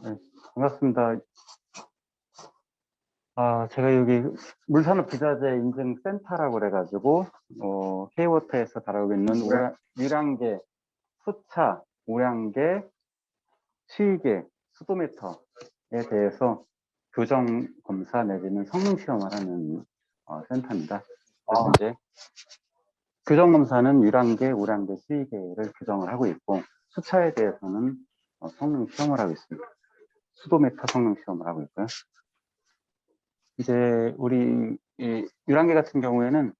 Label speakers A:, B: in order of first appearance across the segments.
A: 네, 반갑습니다. 제가 여기 물산업기자재 인증센터라고 그래가지고, K워터에서 다루고 있는 유량계, 수차, 오량계, 시계, 수도메터에 대해서 교정 검사 내지는 성능 시험을 하는 센터입니다. 그래서 이제 교정 검사는 유량계, 오량계, 시계를 교정을 하고 있고, 수차에 대해서는 성능 시험을 하고 있습니다. 수도메터 성능 시험을 하고 있고요. 이제 우리 이 유랑계 같은 경우에는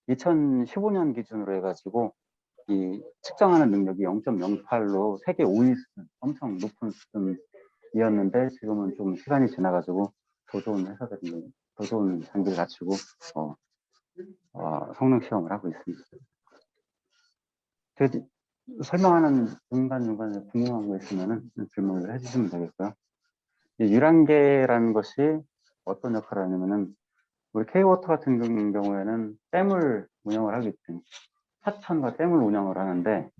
A: 2015년 기준으로 해가지고 이 측정하는 능력이 0.08로 세계 5위 수준, 엄청 높은 수준이었는데 지금은 좀 시간이 지나가지고 더 좋은 회사들이 더 좋은 장비를 갖추고 성능 시험을 하고 있습니다. 설명하는 중간중간에 궁금한 거 있으면 질문을 해주시면 되겠고요. 이 유랑계라는 것이 어떤 역할을 하냐면은 우리 K워터 같은 경우에는 댐을 운영을 하기 때문에 하천과 댐을 운영을 하는데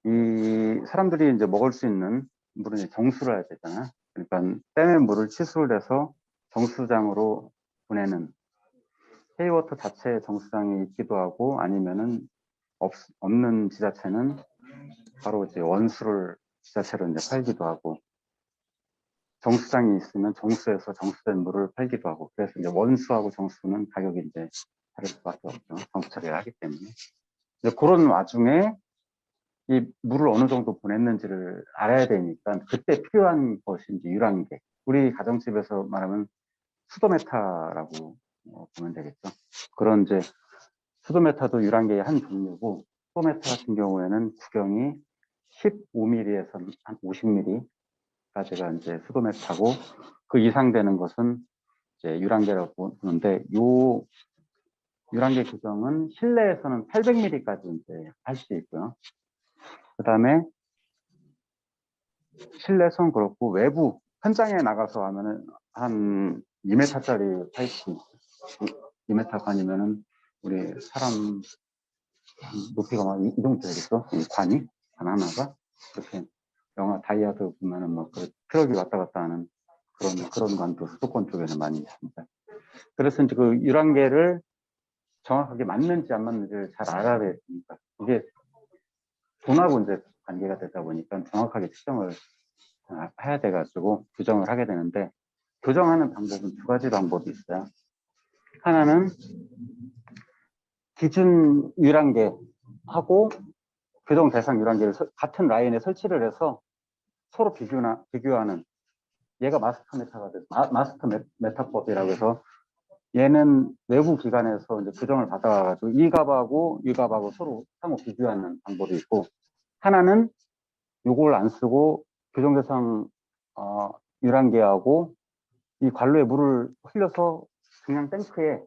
A: 이 사람들이 이제 먹을 수 있는 물은 이제 정수를 해야 되잖아. 그러니까 댐의 물을 치수를 해서 정수장으로 보내는 K워터 자체의 정수장이 있기도 하고 아니면은 없는 지자체는 바로 이제 원수를 지자체로 이제 팔기도 하고 정수장이 있으면 정수에서 정수된 물을 팔기도 하고 그래서 이제 원수하고 정수는 가격이 이제 다를 수밖에 없죠. 정수 처리를 하기 때문에. 이제 그런 와중에 이 물을 어느 정도 보냈는지를 알아야 되니까 그때 필요한 것이 이제 유랑계. 우리 가정집에서 말하면 수도메타라고 보면 되겠죠. 그런 이제 수도메타도 유랑계의 한 종류고 수도메타 같은 경우에는 구경이 15mm에서 한 50mm까지가 이제 수도메타고 그 이상 되는 것은 이제 유랑계라고 보는데 요 유랑계 규정은 실내에서는 800mm까지 이제 할 수 있고요. 그 다음에 실내선 그렇고 외부 현장에 나가서 하면은 한 2m짜리 파이프 2m 관이면은 우리 사람 높이가 막 이 정도 되겠어? 이 관이 관 하나가 그렇게 영화 다이아드 보면은 막 그 트럭이 왔다 갔다 하는 그런 관도 수도권 쪽에는 많이 있습니다. 그래서 이제 그 유랑계를 정확하게 맞는지 안 맞는지를 잘 알아야 되니까 이게 돈하고 이제 관계가 되다 보니까 정확하게 측정을 해야 돼가지고 교정을 하게 되는데 교정하는 방법은 두 가지 방법이 있어요. 하나는 기준 유랑계하고 교정 대상 유랑계를 같은 라인에 설치를 해서 서로 비교하는 얘가 마스터 메타법이라고 해서 얘는 외부 기관에서 이제 교정을 받아가지고 이 값하고 이 값하고 서로 상호 비교하는 방법이 있고 하나는 요걸 안 쓰고 교정 대상 유랑계하고 이 관로에 물을 흘려서 그냥 탱크에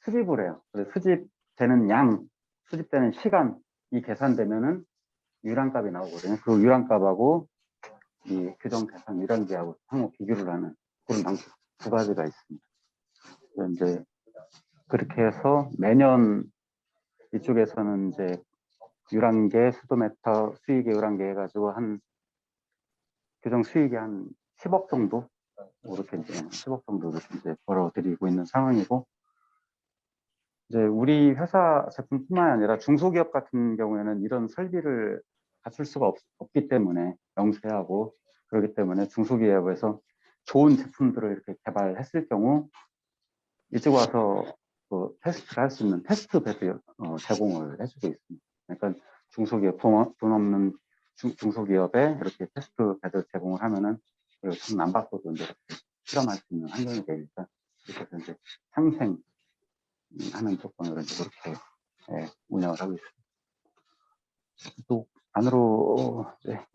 A: 수집을 해요. 그래서 수집되는 양, 수집되는 시간이 계산되면은 유랑값이 나오거든요. 그 유랑값하고 이 교정 대상 유랑계하고 상호 비교를 하는 그런 방식 두 가지가 있습니다. 이제 그렇게 해서 매년 이쪽에서는 이제 유랑계, 수도메터, 수익계, 유랑계 해가지고 한 교정 수익이 한 10억 정도 이렇게 이제 10억 정도 이렇게 이제 벌어들이고 있는 상황이고 이제 우리 회사 제품뿐만 아니라 중소기업 같은 경우에는 이런 설비를 갖출 수가 없기 때문에 영세하고 그렇기 때문에 중소기업에서 좋은 제품들을 이렇게 개발했을 경우 이쪽 와서 그 테스트를 할 수 있는 테스트 베드 제공을 해주고 있습니다. 그러니까 중소기업 돈 없는 중소기업에 이렇게 테스트 베드 제공을 하면은 그리고 돈 안 받고도 이제 실험할 수 있는 환경이 되니까 그래서 이제 상생 하는 조건으로 이제 그렇게 운영을 하고 있습니다. 또 안으로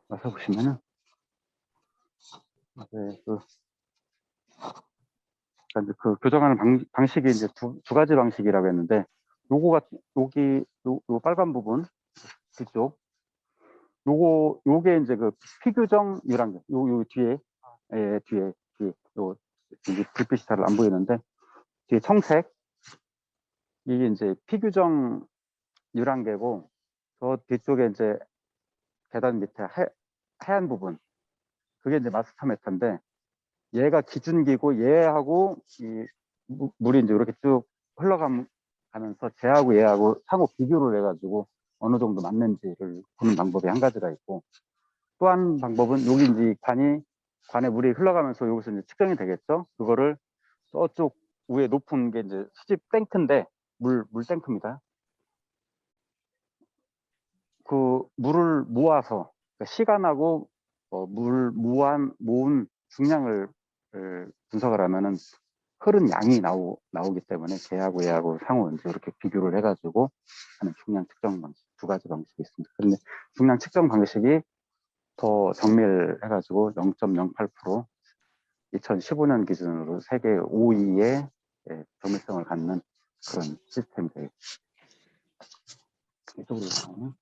A: 와서 보시면은 그 교정하는 방식이 이제 두 가지 방식이라고 했는데 요 빨간 부분 뒤쪽 요게 이제 그 피규정 유랑계 요 뒤에 요 불빛이 잘 안 보이는데 뒤에 청색 이게 이제 피규정 유랑계고 저 뒤쪽에 이제 계단 밑에 하얀 부분 그게 이제 마스터 메타인데 얘가 기준기고 얘하고 이 물이 이제 이렇게 쭉 흘러가면서 쟤하고 얘하고 상호 비교를 해가지고 어느 정도 맞는지를 보는 방법이 한 가지가 있고 또 한 방법은 여기 이제 관에 물이 흘러가면서 여기서 이제 측정이 되겠죠. 그거를 저쪽 위에 높은 게 이제 수집 탱크인데 물 탱크입니다. 그 물을 모아서 그러니까 시간하고 모은 중량을 분석을 하면은 흐른 양이 나오기 때문에 걔하고 얘하고 상호 이제 이렇게 비교를 해가지고 하는 중량 측정 방식 두 가지 방식이 있습니다. 그런데 중량 측정 방식이 더 정밀해가지고 0.08% 2015년 기준으로 세계 5위의 정밀성을 갖는 그런 시스템이 되겠습니다. 이쪽으로 가면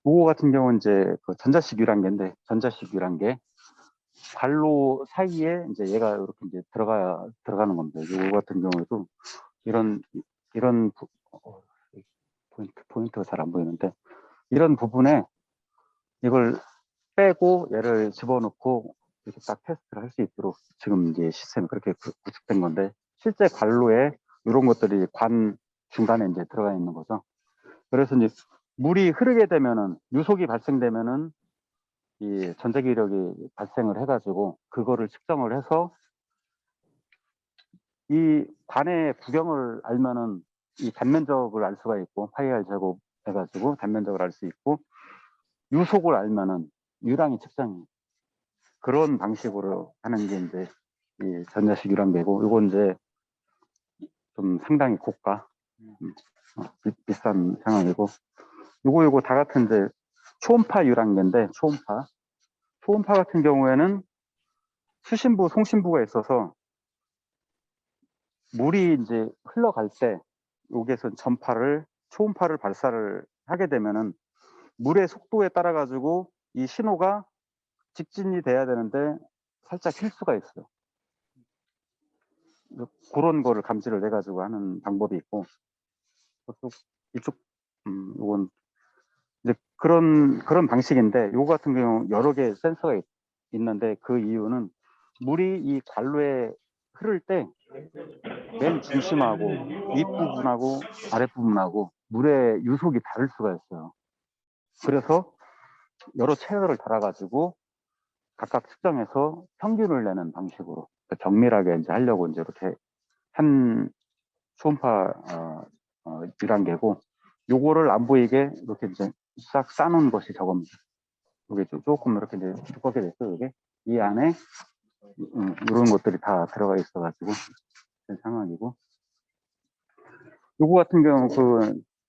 A: 요거 같은 경우는 이제 그 전자식 유랑계인데 전자식 유랑계 관로 사이에 이제 얘가 이렇게 이제 들어가는 겁니다. 요거 같은 경우에도 이런 포인트가 잘 안 보이는데 이런 부분에 이걸 빼고 얘를 집어넣고 이렇게 딱 테스트를 할 수 있도록 지금 이제 시스템이 그렇게 구축된 건데 실제 관로에 이런 것들이 관 중간에 이제 들어가 있는 거죠. 그래서 이제 물이 흐르게 되면은 유속이 발생되면은 이 전자기력이 발생을 해가지고 그거를 측정을 해서 이 관의 구경을 알면은 이 단면적을 알 수가 있고 파이R 제곱 해가지고 단면적을 알 수 있고 유속을 알면은 유랑이 측정이 그런 방식으로 하는 게 이제 이 전자식 유랑계고 이건 이제 좀 상당히 고가 비싼 상황이고 요거 다 같은 이제 초음파 유랑계인데 초음파 같은 경우에는 수신부 송신부가 있어서 물이 이제 흘러갈 때 여기에서 초음파를 발사를 하게 되면은 물의 속도에 따라 가지고 이 신호가 직진이 돼야 되는데 살짝 휠 수가 있어요. 그런 거를 감지를 해 가지고 하는 방법이 있고 이쪽 이건 이제 그런 방식인데 요거 같은 경우 여러 개 센서가 있는데 그 이유는 물이 이 관로에 흐를 때 맨 중심하고 윗부분하고 아랫부분하고 물의 유속이 다를 수가 있어요. 그래서 여러 채널을 달아가지고 각각 측정해서 평균을 내는 방식으로 정밀하게 이제 하려고 이제 이렇게 한 초음파 유랑계고 요거를 안 보이게 이렇게 이제 싹 싸놓은 것이 저겁니다. 이게 조금 이렇게 이제 두껍게 됐어요. 이게 이 안에 이런 것들이 다 들어가 있어가지고 된 상황이고 요거 같은 경우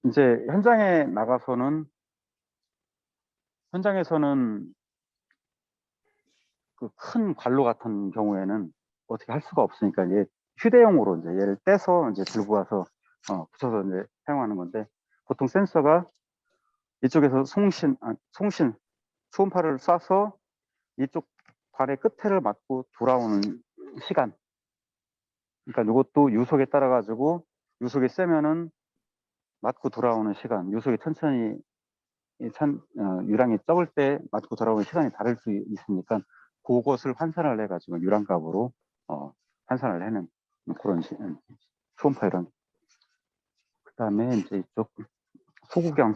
A: 이제 현장에서는 그 큰 관로 같은 경우에는 어떻게 할 수가 없으니까 이제 휴대용으로 이제 얘를 떼서 이제 들고 와서 붙여서 이제 사용하는 건데 보통 센서가 이쪽에서 초음파를 쏴서 이쪽 관의 끝에를 맞고 돌아오는 시간. 그러니까 이것도 유속에 따라 가지고 유속이 세면은 맞고 돌아오는 시간, 유속이 천천히 유랑이 적을 때 맞고 돌아오는 시간이 다를 수 있으니까 그것을 환산을 해가지고 유랑값으로 환산을 해는 그런 초음파 유랑. 그 다음에 이제 이쪽 소구경.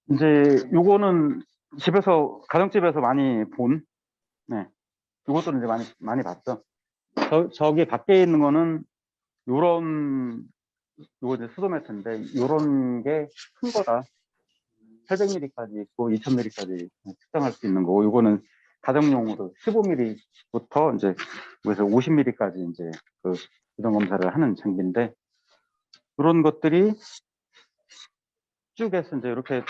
A: 이제 요거는 가정집에서 많이 본, 네, 요것들은 이제 많이 봤죠. 저기 밖에 있는 거는 요거 이제 수도메트인데 요런 게 큰 거다. 800mm까지 있고 2000mm까지 측정할 수 있는 거고 요거는 가정용으로 15mm부터 이제 그래서 50mm까지 이제 그 이동 검사를 하는 장비인데 그런 것들이 쭉 해서 이제 이렇게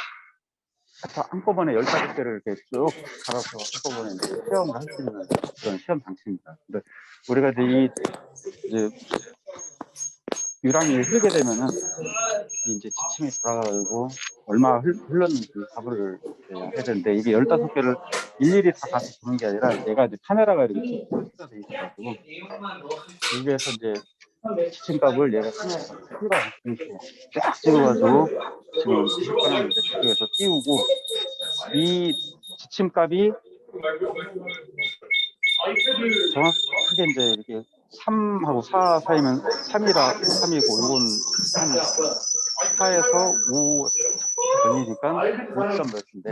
A: 한꺼번에 15개를 이렇게 쭉 갈아서 한꺼번에 이제 시험을 할 수 있는 그런 시험 방식입니다. 근데 우리가 이제 유랑이 흐르게 되면은 이제 지침이 돌아가고 얼마 흘렀는지 답을 해야 되는데 이게 15개를 일일이 다 같이 보는 게 아니라 얘가 이제 카메라가 이렇게 설치가 돼 있어가지고 여기에서 이제 지침값을 얘가 카메라 동시에 쫙 찍어가지고 지금 찍어놨는데 저쪽에서 띄우고 이 지침값이 정확하게 이제 이렇게 3하고 4 사이면 3이고 이건 한 4에서 5 전이니까 5점 몇인데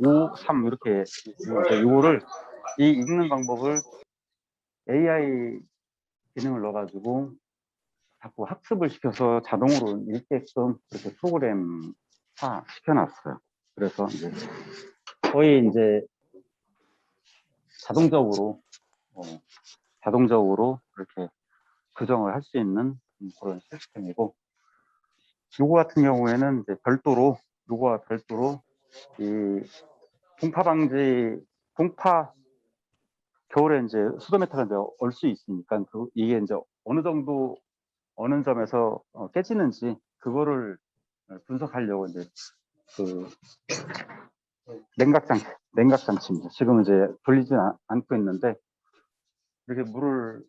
A: 5, 3 이렇게 있는데 이거를 이 읽는 방법을 AI 기능을 넣어가지고 자꾸 학습을 시켜서 자동으로 읽게끔 그렇게 프로그램화 시켜놨어요. 그래서 이제 거의 이제 자동적으로 그렇게 교정을 할 수 있는 그런 시스템이고, 요거 같은 경우에는 이제 요거와 별도로 이 공파 겨울에 이제 수도메타가 이제 얼 수 있으니까 이게 이제 어느 정도 어느 점에서 깨지는지 그거를 분석하려고 이제 그 냉각장치입니다. 지금 이제 돌리지 않고 있는데 이렇게 물을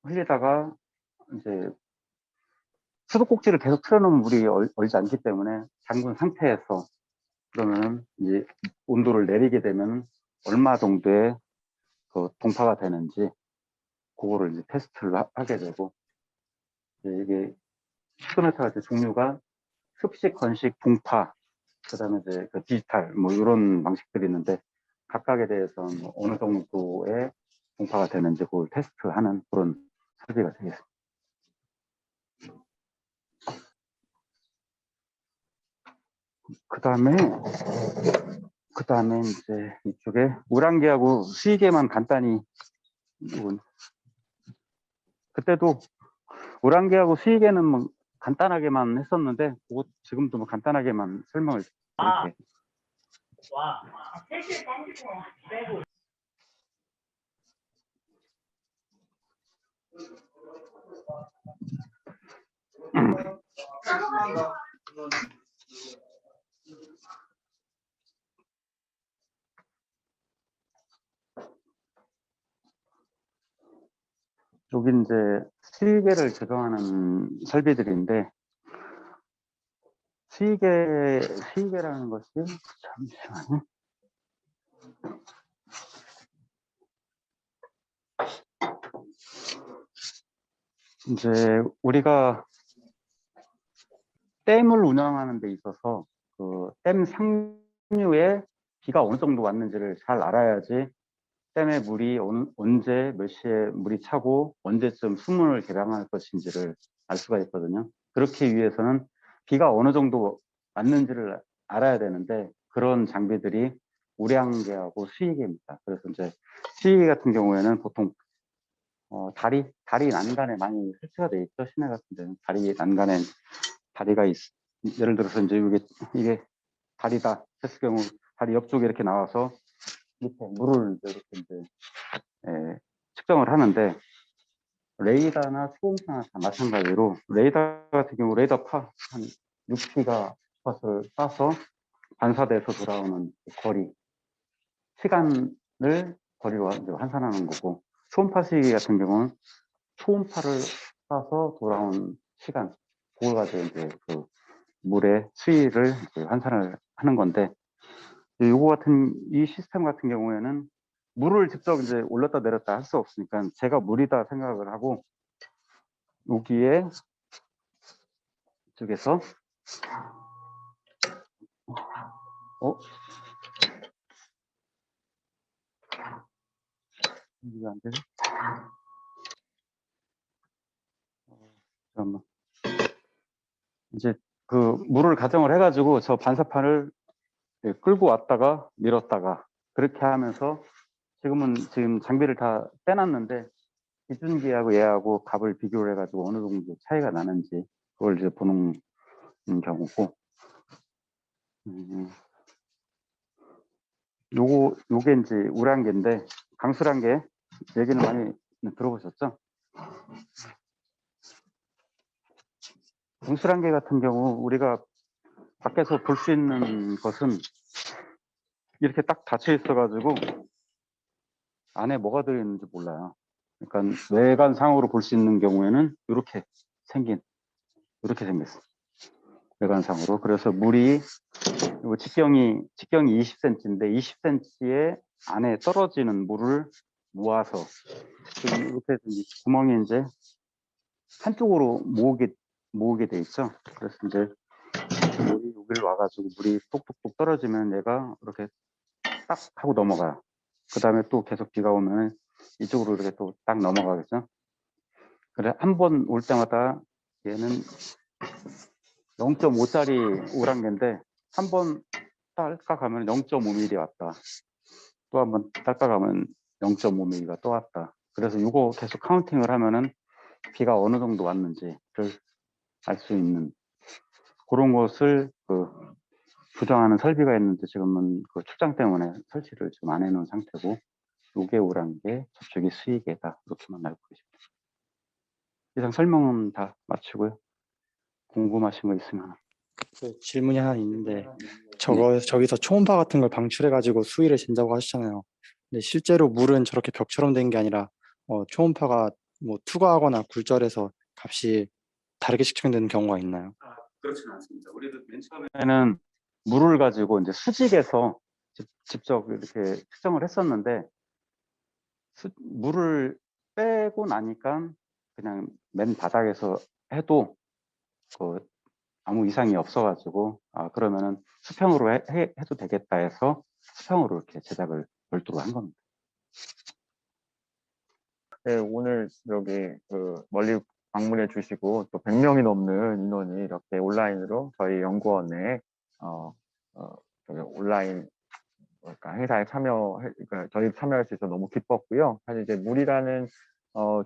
A: 흘리다가 이제 수도꼭지를 계속 틀어놓으면 물이 얼지 않기 때문에 잠근 상태에서 그러면 이제 온도를 내리게 되면 얼마 정도의 그 동파가 되는지 그거를 이제 테스트를 하게 되고, 이게 스토메타 종류가 습식, 건식, 동파, 그다음에 이제 그 디지털 뭐 이런 방식들이 있는데 각각에 대해서 뭐 어느 정도의 동파가 되는지 그걸 테스트하는 그런 설비가 되겠습니다. 그다음에 이제 이쪽에 우량계하고 수의계만 간단히 그때도 우량계하고 수의계는 뭐 간단하게만 했었는데 지금도 뭐 간단하게만 설명을 이렇게. 여기 이제 수의계를 제공하는 설비들인데 수의계라는 것이 잠시만요. 이제 우리가 댐을 운영하는 데 있어서 그 댐 상류에 비가 어느 정도 왔는지를 잘 알아야지 댐에 물이 언제 몇 시에 물이 차고 언제쯤 수문을 개방할 것인지를 알 수가 있거든요. 그렇기 위해서는 비가 어느 정도 왔는지를 알아야 되는데 그런 장비들이 우량계하고 수의계입니다. 그래서 이제 수의계 같은 경우에는 보통 다리 난간에 많이 설치가 되어 있죠. 시내 같은 데는 다리 난간에 다리가 예를 들어서 이제 이게 다리다 했을 경우 다리 옆쪽에 이렇게 나와서 밑에 물을 이렇게 이제 측정을 하는데 레이더나 소음파나 다 마찬가지로 레이더 같은 경우 레이더파 한 6P가 컷을 쏴서 반사돼서 돌아오는 거리 시간을 거리로 환산하는 거고, 초음파 시기 같은 경우는 초음파를 쏴서 돌아온 시간 그걸 가지고 이제 그 물의 수위를 환산을 하는 건데, 요거 같은 이 시스템 같은 경우에는 물을 직접 이제 올렸다 내렸다 할 수 없으니까 제가 물이다 생각을 하고 여기에 이쪽에서 이게 안 되죠? 잠깐만. 이제 그 물을 가정을 해가지고 저 반사판을 끌고 왔다가 밀었다가 그렇게 하면서 지금 장비를 다 빼놨는데 기준기하고 얘하고 값을 비교를 해가지고 어느 정도 차이가 나는지 그걸 이제 보는 경우고, 요게 이제 우량계인데 강수량계 얘기는 많이 들어보셨죠? 강수량계 같은 경우 우리가 밖에서 볼 수 있는 것은 이렇게 딱 닫혀 있어가지고 안에 뭐가 들어있는지 몰라요. 그러니까 외관상으로 볼 수 있는 경우에는 이렇게 생겼어. 외관상으로. 그래서 물이 직경이 20cm인데 20cm의 안에 떨어지는 물을 모아서 지금 이렇게 구멍이 이제 한쪽으로 모으게 돼 있죠. 그래서 이제 물이 여기를 와가지고 물이 똑똑똑 떨어지면 얘가 이렇게 딱 하고 넘어가요. 그 다음에 또 계속 비가 오면 이쪽으로 이렇게 또 딱 넘어가겠죠. 그래 한 번 올 때마다 얘는 0.5짜리 우랑개인데 한 번 딸까 가면 0.5mm 왔다. 또 한 번 딸까 가면 0.5mm가 또 왔다. 그래서 이거 계속 카운팅을 하면은 비가 어느 정도 왔는지를 알 수 있는 그런 것을 조정하는 설비가 있는데 지금은 그 출장 때문에 설치를 좀 안 해놓은 상태고 요게 우랑개, 저쪽이 수의개다. 이렇게만 알고 계십니다. 이상 설명은 다 마치고요. 궁금하신 거 있으면.
B: 그 질문이 하나 있는데 저기서 초음파 같은 걸 방출해가지고 수위를 잰다고 하셨잖아요. 근데 실제로 물은 저렇게 벽처럼 된 게 아니라 초음파가 뭐 투과하거나 굴절해서 값이 다르게 측정되는 경우가 있나요?
A: 그렇지는 않습니다. 우리도 맨 처음에는 물을 가지고 이제 수직에서 직접 이렇게 측정을 했었는데 물을 빼고 나니까 그냥 맨 바닥에서 해도 아무 이상이 없어가지고 그러면은 수평으로 해도 되겠다 해서 수평으로 이렇게 제작을 별도로 한 겁니다.
C: 네, 오늘 여기 멀리 방문해 주시고 또 100명이 넘는 인원이 이렇게 온라인으로 저희 연구원에 저기 온라인 행사에 그러니까 저희 참여할 수 있어서 너무 기뻤고요. 사실 이제 물이라는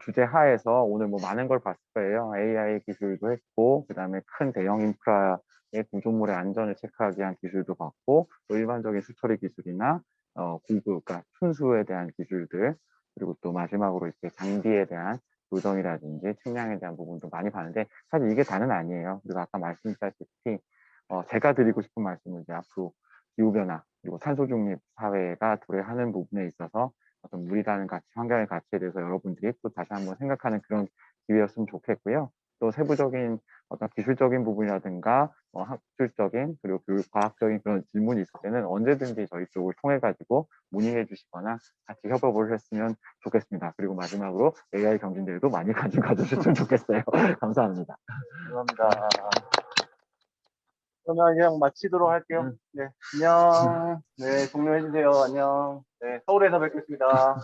C: 주제 하에서 오늘 뭐 많은 걸 봤을 거예요. AI 기술도 했고, 그 다음에 큰 대형 인프라의 구조물의 안전을 체크하기 위한 기술도 봤고, 또 일반적인 수처리 기술이나 그러니까 순수에 대한 기술들, 그리고 또 마지막으로 이렇게 장비에 대한 조정이라든지 측량에 대한 부분도 많이 봤는데 사실 이게 다는 아니에요. 그리고 아까 말씀드렸다시피 제가 드리고 싶은 말씀은 이제 앞으로 기후변화 그리고 탄소 중립 사회가 도래하는 부분에 있어서 어떤 물이라는 가치, 환경의 가치에 대해서 여러분들이 또 다시 한번 생각하는 그런 기회였으면 좋겠고요. 또 세부적인 어떤 기술적인 부분이라든가 학술적인 그리고 과학적인 그런 질문이 있을 때는 언제든지 저희 쪽을 통해 가지고 문의해 주시거나 같이 협업을 했으면 좋겠습니다. 그리고 마지막으로 AI 경진대회도 많이 가져주셨으면 좋겠어요. 감사합니다.
D: 감사합니다. 그러면 그냥 마치도록 할게요. 네, 안녕. 네, 종료해주세요. 안녕. 네, 서울에서 뵙겠습니다.